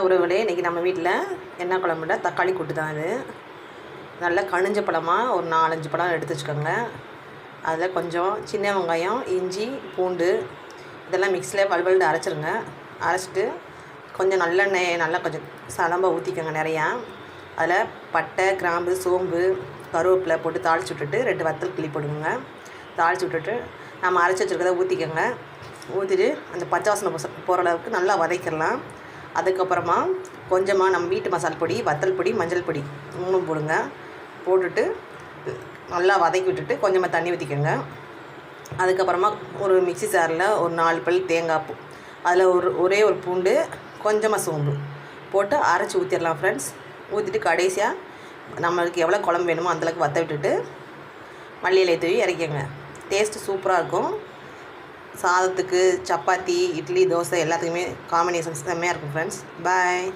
உறவுகளே, இன்றைக்கி நம்ம வீட்டில் என்ன குழம்புனா தக்காளி கூட்டு தான். அது நல்லா கனிஞ்ச பழமாக ஒரு 4-5 பழம் எடுத்து வச்சுக்கோங்க. அதில் கொஞ்சம் சின்ன வெங்காயம், இஞ்சி, பூண்டு இதெல்லாம் மிக்ஸியில் வலுவலுன்னு அரைச்சிருங்க. அரைச்சிட்டு கொஞ்சம் நல்லெண்ணெய் நல்லா கொஞ்சம் சலம்பை ஊற்றிக்கோங்க நிறையா. அதில் பட்டை, கிராம்பு, சோம்பு, கருவேப்பிலை போட்டு தாளித்து விட்டுட்டு 2 வத்தல் கிள்ளி போடுங்க. தாளித்து விட்டுட்டு நம்ம அரைச்சி வச்சுருக்கதை ஊற்றிக்கோங்க. ஊற்றிட்டு அந்த பச்சை வாசனை போகிற அளவுக்கு நல்லா வதக்கிடலாம். அதுக்கப்புறமா கொஞ்சமாக நம்ம வீட்டு மசால் பொடி, வத்தல் பொடி, மஞ்சள் பொடி 3 போடுங்க. போட்டுட்டு நல்லா வதக்கி விட்டுட்டு கொஞ்சமாக தண்ணி ஊற்றிக்கோங்க. அதுக்கப்புறமா ஒரு மிக்ஸி ஜாரில் ஒரு 4 பல் தேங்காய் பூ, அதில் ஒரே ஒரு பூண்டு, கொஞ்சமாக சோம்பு போட்டு அரைச்சி ஊற்றிடலாம் ஃப்ரெண்ட்ஸ். ஊற்றிட்டு கடைசியாக நம்மளுக்கு எவ்வளோ குழம்பு வேணுமோ அந்தளவுக்கு வற்ற விட்டுட்டு மல்லி இலையை தூவி இறக்கிங்க. டேஸ்ட்டு சூப்பராக இருக்கும். சாதத்துக்கு, சப்பாத்தி, இட்லி, தோசை எல்லாத்துக்குமே காம்பினேஷன்ஸ் செம்மையாக இருக்கும் ஃப்ரெண்ட்ஸ். பாய்.